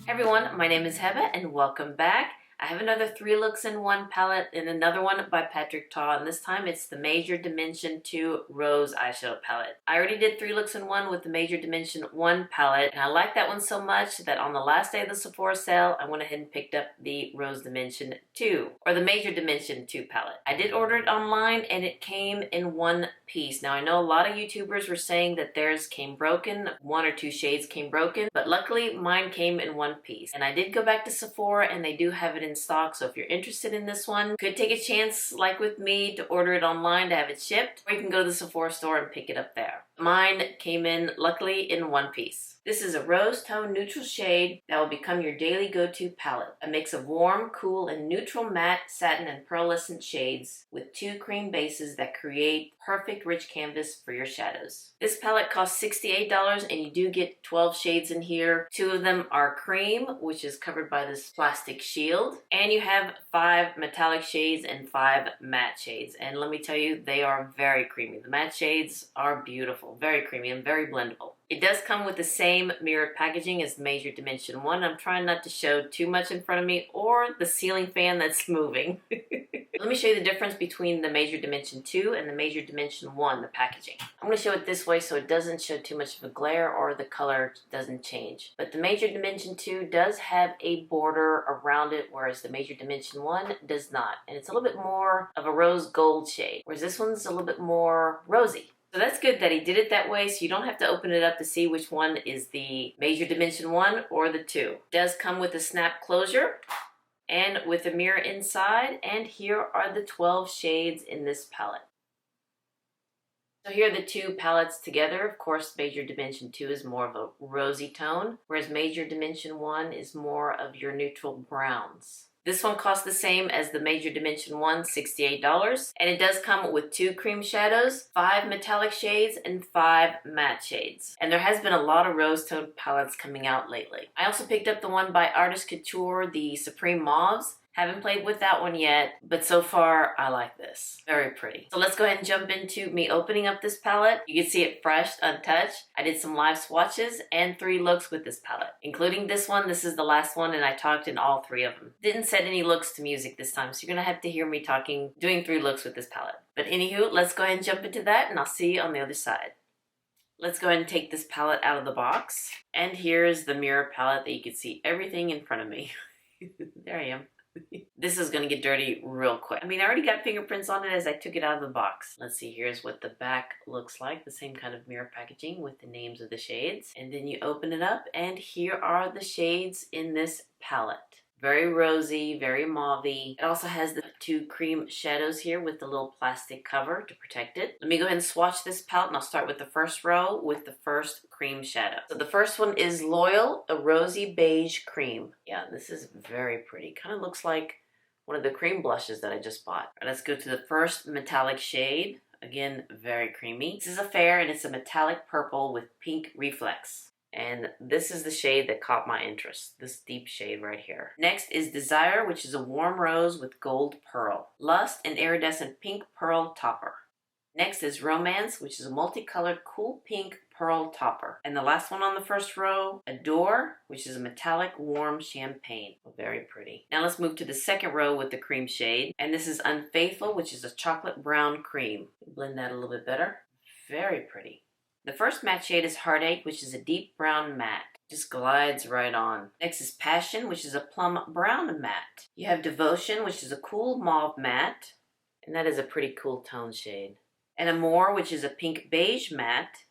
Hey everyone, my name is Heba and welcome back. I have another 3 looks in 1 palette and another one by Patrick Ta, and this time it's the Major Dimension 2 Rose eyeshadow palette. I already did 3 looks in 1 with the Major Dimension 1 palette, and I like that one so much that on the last day of the Sephora sale, I went ahead and picked up the Rose Dimension 2, or the Major Dimension 2 palette. I did order it online and it came in 1 piece. Now I know a lot of YouTubers were saying that theirs came broken, 1 or 2 shades came broken, but luckily mine came in 1 piece. And I did go back to Sephora and they do have it in stock, so if you're interested in this one, could take a chance like with me to order it online to have it shipped, or you can go to the Sephora store and pick it up there. Mine came in luckily in 1 piece. This is a rose tone neutral shade that will become your daily go-to palette. A mix of warm, cool, and neutral matte, satin, and pearlescent shades with 2 cream bases that create perfect rich canvas for your shadows. This palette costs $68 and you do get 12 shades in here. 2 of them are cream, which is covered by this plastic shield. And you have 5 metallic shades and 5 matte shades. And let me tell you, they are very creamy. The matte shades are beautiful, very creamy and very blendable. It does come with the same mirrored packaging as Major Dimension 1. I'm trying not to show too much in front of me or the ceiling fan that's moving. Let me show you the difference between the Major Dimension 2 and the Major Dimension 1, the packaging. I'm going to show it this way so it doesn't show too much of a glare or the color doesn't change. But the Major Dimension 2 does have a border around it, whereas the Major Dimension 1 does not. And it's a little bit more of a rose gold shade, whereas this one's a little bit more rosy. So that's good that he did it that way, so you don't have to open it up to see which one is the Major Dimension 1 or the 2. It does come with a snap closure and with a mirror inside, and here are the 12 shades in this palette. So here are the 2 palettes together. Of course, Major Dimension 2 is more of a rosy tone, whereas Major Dimension 1 is more of your neutral browns. This one costs the same as the Major Dimension 1, $68, and it does come with 2 cream shadows, 5 metallic shades, and 5 matte shades. And there has been a lot of rose tone palettes coming out lately. I also picked up the one by Artist Couture, the Supreme Mauves. Haven't played with that one yet, but so far I like this. Very pretty. So let's go ahead and jump into me opening up this palette. You can see it fresh, untouched. I did some live swatches and 3 looks with this palette, including this one. This is the last one and I talked in all 3 of them. Didn't set any looks to music this time, so you're gonna have to hear me doing 3 looks with this palette. But anywho, let's go ahead and jump into that and I'll see you on the other side. Let's go ahead and take this palette out of the box. And here's the mirror palette that you can see everything in front of me. There I am. This is going to get dirty real quick. I mean, I already got fingerprints on it as I took it out of the box. Let's see, here's what the back looks like. The same kind of mirror packaging with the names of the shades. And then you open it up and here are the shades in this palette. Very rosy, very mauvey. It also has the 2 cream shadows here with the little plastic cover to protect it. Let me go ahead and swatch this palette and I'll start with the first row with the first cream shadow. So the first one is Loyal, a rosy beige cream. Yeah, this is very pretty. Kind of looks like one of the cream blushes that I just bought. All right, let's go to the first metallic shade. Again, very creamy. This is a fair and it's a metallic purple with pink reflex. And this is the shade that caught my interest, this deep shade right here. Next is Desire, which is a warm rose with gold pearl. Lust, an iridescent pink pearl topper. Next is Romance, which is a multicolored cool pink pearl topper. And the last one on the first row, Adore, which is a metallic warm champagne. Very pretty. Now let's move to the second row with the cream shade. And this is Unfaithful, which is a chocolate brown cream. Blend that a little bit better. Very pretty. The first matte shade is Heartache, which is a deep brown matte. Just glides right on. Next is Passion, which is a plum brown matte. You have Devotion, which is a cool mauve matte. And that is a pretty cool tone shade. And Amour, which is a pink beige matte.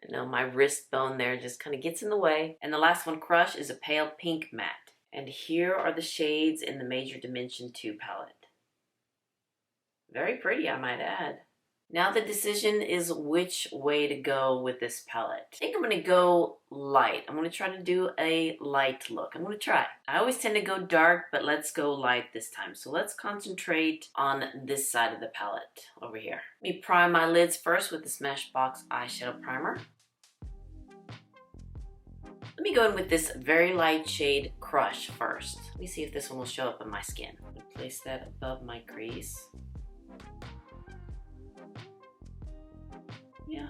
I know my wrist bone there just kind of gets in the way. And the last one, Crush, is a pale pink matte. And here are the shades in the Major Dimension 2 palette. Very pretty, I might add. Now the decision is which way to go with this palette. I think I'm going to go light. I'm going to try to do a light look. I'm going to try. I always tend to go dark, but let's go light this time. So let's concentrate on this side of the palette over here. Let me prime my lids first with the Smashbox eyeshadow primer. Let me go in with this very light shade Crush first. Let me see if this one will show up on my skin. Place that above my crease. Yeah,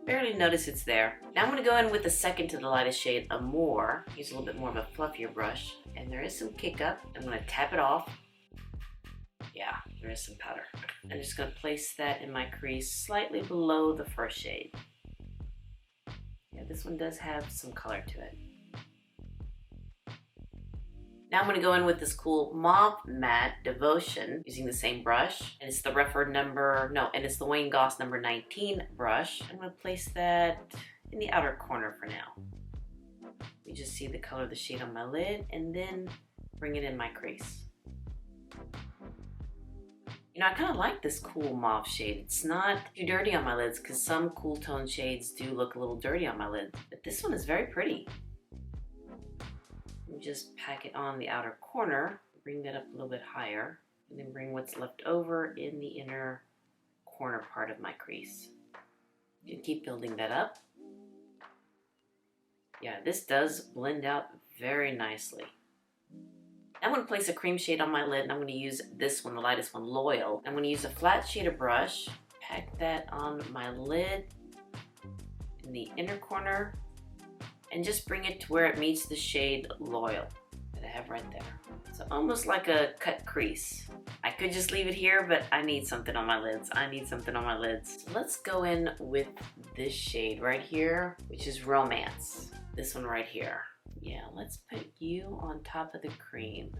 barely notice it's there. Now I'm going to go in with the second to the lightest shade, Allure. Use a little bit more of a fluffier brush. And there is some kick up. I'm going to tap it off. Yeah, there is some powder. I'm just going to place that in my crease slightly below the first shade. Yeah, this one does have some color to it. Now I'm going to go in with this cool Mauve Matte Devotion using the same brush. And it's the it's the Wayne Goss number 19 brush. I'm going to place that in the outer corner for now. You just see the color of the shade on my lid and then bring it in my crease. You know, I kind of like this cool mauve shade. It's not too dirty on my lids because some cool tone shades do look a little dirty on my lids. But this one is very pretty. Just pack it on the outer corner, bring that up a little bit higher, and then bring what's left over in the inner corner part of my crease. You can keep building that up. Yeah, this does blend out very nicely. I'm going to place a cream shade on my lid, and I'm going to use this one, the lightest one, Loyal. I'm going to use a flat shader brush, pack that on my lid in the inner corner, and just bring it to where it meets the shade Loyal that I have right there. So almost like a cut crease. I could just leave it here, but I need something on my lids. So let's go in with this shade right here, which is Romance. This one right here. Yeah, let's put you on top of the cream.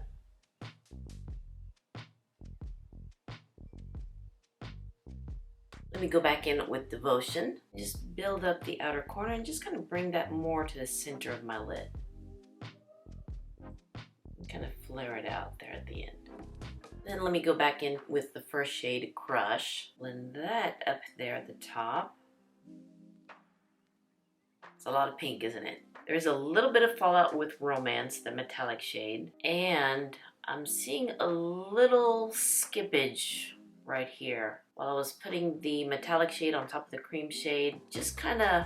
Let me go back in with Devotion. Just build up the outer corner and just kind of bring that more to the center of my lid. And kind of flare it out there at the end. Then let me go back in with the first shade, Crush. Blend that up there at the top. It's a lot of pink, isn't it? There's a little bit of fallout with Romance, the metallic shade. And I'm seeing a little skippage right here. While I was putting the metallic shade on top of the cream shade, just kind of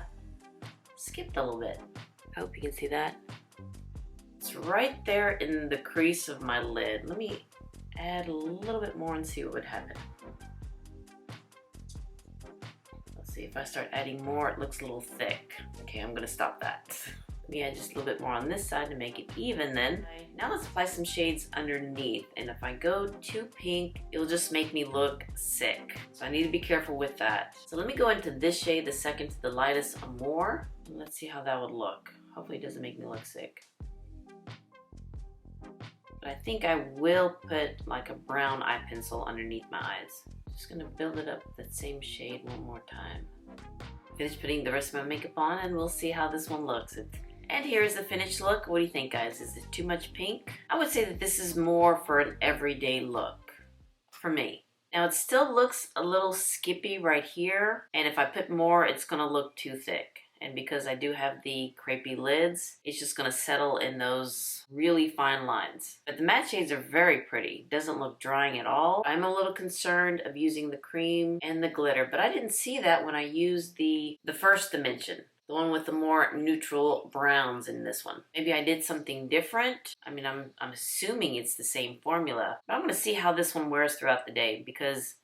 skipped a little bit. I hope you can see that. It's right there in the crease of my lid. Let me add a little bit more and see what would happen. Let's see, if I start adding more, it looks a little thick. Okay, I'm gonna stop that. Let me add just a little bit more on this side to make it even then. Now let's apply some shades underneath. And if I go too pink, it'll just make me look sick. So I need to be careful with that. So let me go into this shade, the second to the lightest, Amore. Let's see how that would look. Hopefully it doesn't make me look sick. But I think I will put like a brown eye pencil underneath my eyes. Just gonna build it up with that same shade one more time. Finish putting the rest of my makeup on and we'll see how this one looks. And here's the finished look. What do you think, guys? Is it too much pink? I would say that this is more for an everyday look for me. Now it still looks a little skippy right here, and if I put more, it's gonna look too thick. And because I do have the crepey lids, it's just gonna settle in those really fine lines. But the matte shades are very pretty. Doesn't look drying at all. I'm a little concerned of using the cream and the glitter, but I didn't see that when I used the first dimension. The one with the more neutral browns in this one. Maybe I did something different. I mean, I'm assuming it's the same formula. But I'm gonna see how this one wears throughout the day because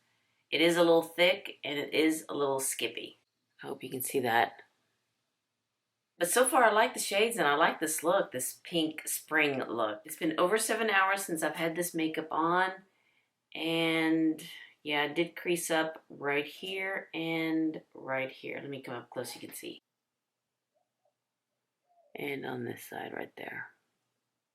it is a little thick and it is a little skippy. I hope you can see that. But so far I like the shades and I like this look, this pink spring look. It's been over 7 hours since I've had this makeup on. And yeah, I did crease up right here and right here. Let me come up close so you can see. And on this side right there.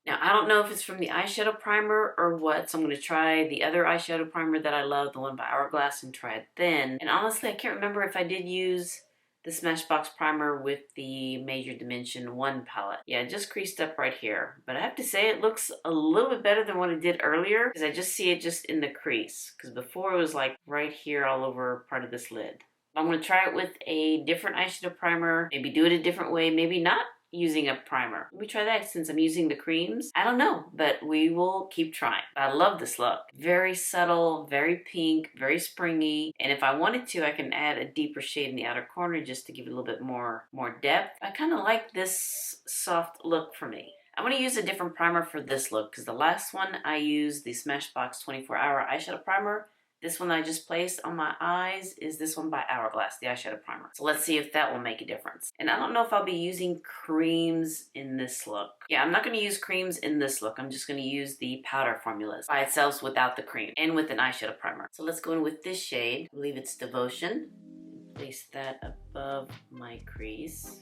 Now, I don't know if it's from the eyeshadow primer or what, so I'm going to try the other eyeshadow primer that I love, the one by Hourglass, and try it then. And honestly, I can't remember if I did use the Smashbox primer with the Major Dimension 1 palette. Yeah, it just creased up right here. But I have to say it looks a little bit better than what it did earlier because I just see it just in the crease. Because before it was like right here all over part of this lid. I'm going to try it with a different eyeshadow primer, maybe do it a different way, maybe not using a primer. Let me try that since I'm using the creams. I don't know, but we will keep trying. I love this look. Very subtle, very pink, very springy. And if I wanted to, I can add a deeper shade in the outer corner just to give it a little bit more depth. I kind of like this soft look for me. I'm going to use a different primer for this look because the last one I used the Smashbox 24-Hour Eyeshadow Primer. This one I just placed on my eyes is this one by Hourglass, the eyeshadow primer. So let's see if that will make a difference. And I don't know if I'll be using creams in this look. Yeah, I'm not going to use creams in this look. I'm just going to use the powder formulas by itself without the cream and with an eyeshadow primer. So let's go in with this shade. I believe it's Devotion. Place that above my crease.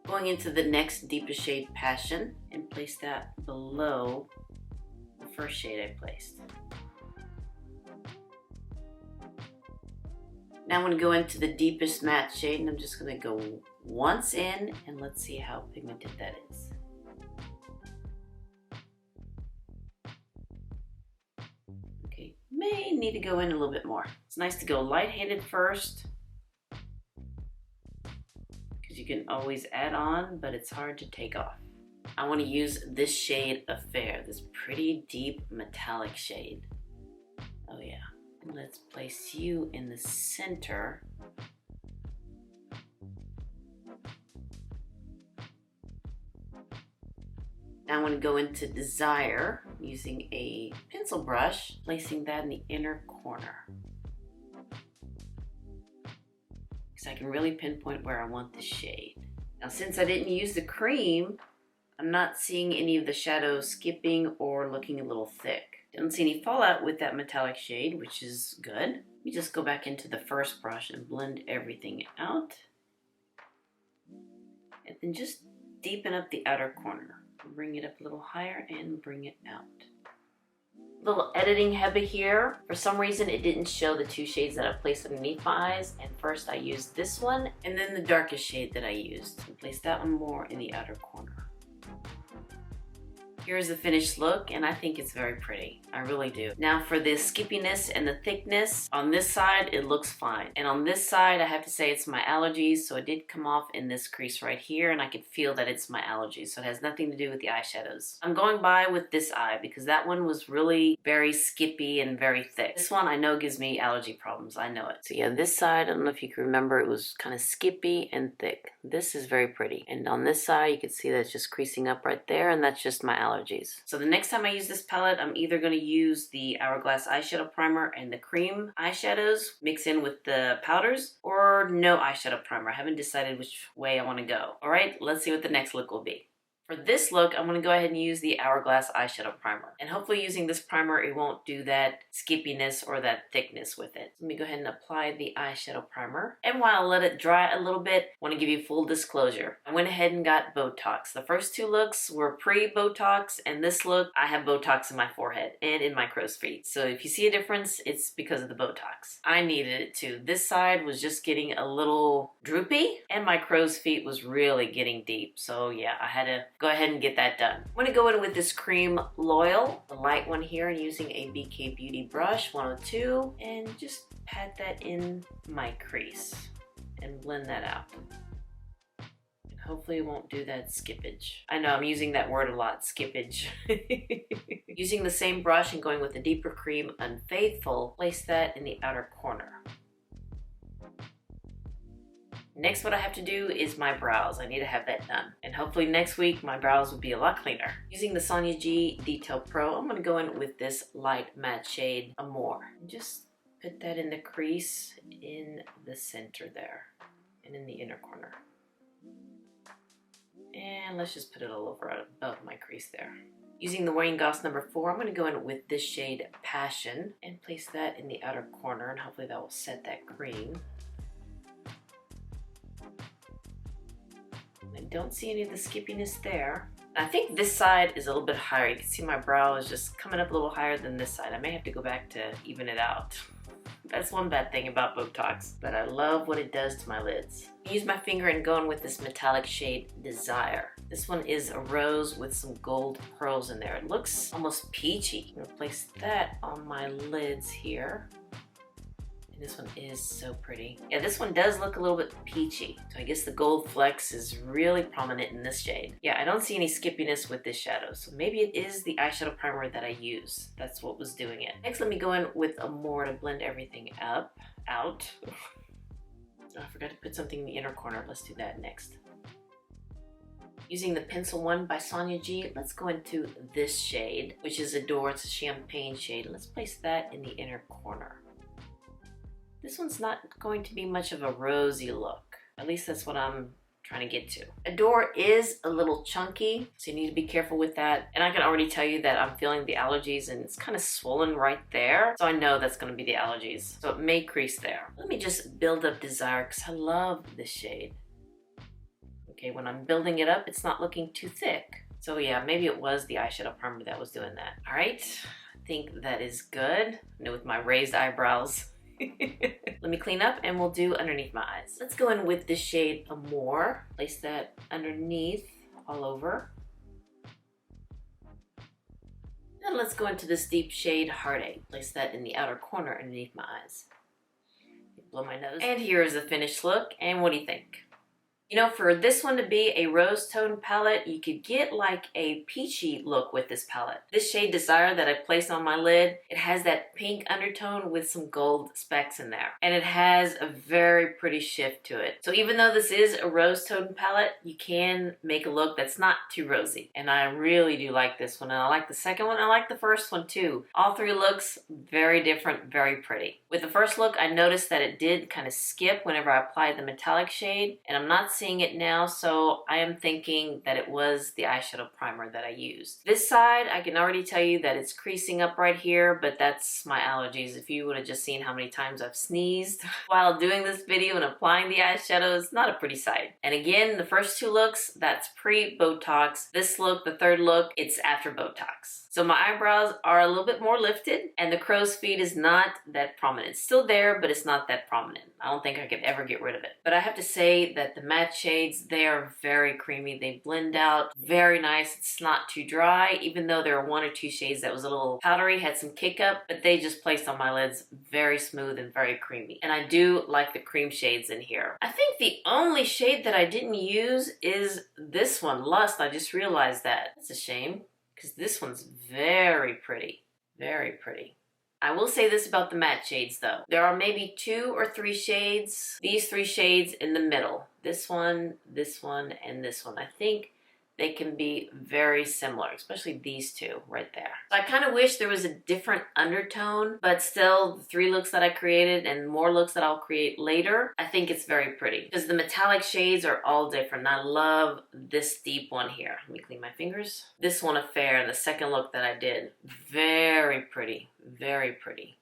Going into the next deepest shade, Passion, and place that below the first shade I placed. Now I'm going to go into the deepest matte shade, and I'm just going to go once in, and let's see how pigmented that is. Okay, may need to go in a little bit more. It's nice to go light-handed first, because you can always add on, but it's hard to take off. I want to use this shade Affair, this pretty deep metallic shade. Oh yeah. Let's place you in the center. Now I'm going to go into Desire using a pencil brush, placing that in the inner corner. Because I can really pinpoint where I want the shade. Now since I didn't use the cream, I'm not seeing any of the shadows skipping or looking a little thick. Don't see any fallout with that metallic shade, which is good. Let me just go back into the first brush and blend everything out. And then just deepen up the outer corner. Bring it up a little higher and bring it out. Little editing Heba here. For some reason it didn't show the two shades that I placed underneath my eyes. And first I used this one and then the darkest shade that I used. And place that one more in the outer corner. Here's the finished look, and I think it's very pretty. I really do. Now for the skippiness and the thickness, on this side it looks fine. And on this side I have to say it's my allergies, so it did come off in this crease right here, and I could feel that it's my allergies, so it has nothing to do with the eyeshadows. I'm going by with this eye because that one was really very skippy and very thick. This one I know gives me allergy problems, I know it. So yeah, this side, I don't know if you can remember, it was kind of skippy and thick. This is very pretty. And on this side you can see that it's just creasing up right there, and that's just my allergies. So the next time I use this palette, I'm either going to use the Hourglass eyeshadow primer and the cream eyeshadows, mix in with the powders, or no eyeshadow primer. I haven't decided which way I want to go. All right, let's see what the next look will be. For this look, I'm going to go ahead and use the Hourglass eyeshadow primer. And hopefully using this primer, it won't do that skippiness or that thickness with it. Let me go ahead and apply the eyeshadow primer. And while I let it dry a little bit, I want to give you full disclosure. I went ahead and got Botox. The first two looks were pre-Botox, and this look, I have Botox in my forehead and in my crow's feet. So if you see a difference, it's because of the Botox. I needed it too. This side was just getting a little droopy, and my crow's feet was really getting deep. So yeah, I had to go ahead and get that done. I'm going to go in with this cream Loyal, the light one here, and using a BK Beauty brush 102, and just pat that in my crease and blend that out. And hopefully it won't do that skippage. I know I'm using that word a lot, skippage. Using the same brush and going with the deeper cream Unfaithful, place that in the outer corner. Next, what I have to do is my brows. I need to have that done. And hopefully next week, my brows will be a lot cleaner. Using the Sonia G Detail Pro, I'm going to go in with this light matte shade, Amore. And just put that in the crease in the center there and in the inner corner. And let's just put it all over above my crease there. Using the Wayne Goss number 4, I'm going to go in with this shade Passion and place that in the outer corner, and hopefully that will set that cream. I don't see any of the skippiness there. I think this side is a little bit higher. You can see my brow is just coming up a little higher than this side. I may have to go back to even it out. That's one bad thing about Botox, but I love what it does to my lids. I use my finger and go in with this metallic shade Desire. This one is a rose with some gold pearls in there. It looks almost peachy. I'm gonna place that on my lids here. This one is so pretty. Yeah, this one does look a little bit peachy. So I guess the gold flecks is really prominent in this shade. Yeah, I don't see any skippiness with this shadow. So maybe it is the eyeshadow primer that I use. That's what was doing it. Next, let me go in with Amore to blend everything out. Oh, I forgot to put something in the inner corner. Let's do that next. Using the pencil one by Sonia G, let's go into this shade, which is Adore. It's a champagne shade. Let's place that in the inner corner. This one's not going to be much of a rosy look. At least that's what I'm trying to get to. Adore is a little chunky, so you need to be careful with that. And I can already tell you that I'm feeling the allergies and it's kind of swollen right there. So I know that's gonna be the allergies. So it may crease there. Let me just build up Desire because I love this shade. Okay, when I'm building it up, it's not looking too thick. So yeah, maybe it was the eyeshadow primer that was doing that. All right, I think that is good. I know with my raised eyebrows. Let me clean up and we'll do underneath my eyes. Let's go in with the shade Amore. Place that underneath all over. And let's go into this deep shade Heartache. Place that in the outer corner underneath my eyes. Blow my nose. And here is the finished look. And what do you think? You know, for this one to be a rose tone palette, you could get like a peachy look with this palette. This shade Desire that I placed on my lid, it has that pink undertone with some gold specks in there. And it has a very pretty shift to it. So even though this is a rose tone palette, you can make a look that's not too rosy. And I really do like this one. And I like the second one. I like the first one too. All three looks very different, very pretty. With the first look, I noticed that it did kind of skip whenever I applied the metallic shade. And I'm not seeing it now, so I am thinking that it was the eyeshadow primer that I used. This side, I can already tell you that it's creasing up right here, but that's my allergies. If you would have just seen how many times I've sneezed while doing this video and applying the eyeshadow, it's not a pretty sight. And again, the first two looks, that's pre-Botox. This look, the third look, it's after Botox. So my eyebrows are a little bit more lifted and the crow's feet is not that prominent. It's still there, but it's not that prominent. I don't think I could ever get rid of it. But I have to say that the matte shades, they are very creamy. They blend out very nice. It's not too dry, even though there are one or two shades that was a little powdery, had some kick up, but they just placed on my lids very smooth and very creamy. And I do like the cream shades in here. I think the only shade that I didn't use is this one, Lust. I just realized that. That's a shame, because this one's very pretty. Very pretty. I will say this about the matte shades though. There are maybe 2 or 3 shades, these 3 shades in the middle. This one, and this one. I think they can be very similar, especially these two right there. So I kind of wish there was a different undertone, but still the 3 looks that I created and more looks that I'll create later, I think it's very pretty because the metallic shades are all different. I love this deep one here. Let me clean my fingers. This one, Affair, the second look that I did, very pretty, very pretty.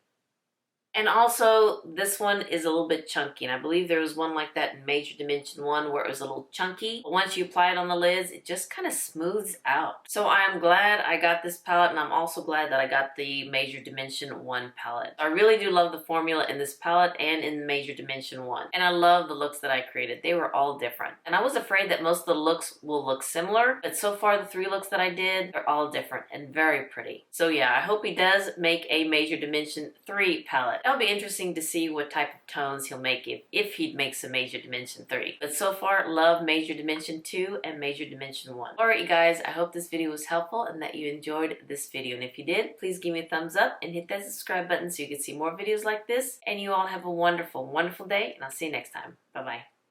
And also, this one is a little bit chunky, and I believe there was one like that in Major Dimension 1 where it was a little chunky. But once you apply it on the lids, it just kind of smooths out. So I'm glad I got this palette, and I'm also glad that I got the Major Dimension 1 palette. I really do love the formula in this palette and in Major Dimension 1. And I love the looks that I created. They were all different. And I was afraid that most of the looks will look similar, but so far the 3 looks that I did are all different and very pretty. So yeah, I hope he does make a Major Dimension 3 palette. That'll be interesting to see what type of tones he'll make if he makes a Major Dimension 3. But so far, love Major Dimension 2 and Major Dimension 1. Alright you guys, I hope this video was helpful and that you enjoyed this video. And if you did, please give me a thumbs up and hit that subscribe button so you can see more videos like this. And you all have a wonderful, wonderful day, and I'll see you next time. Bye-bye.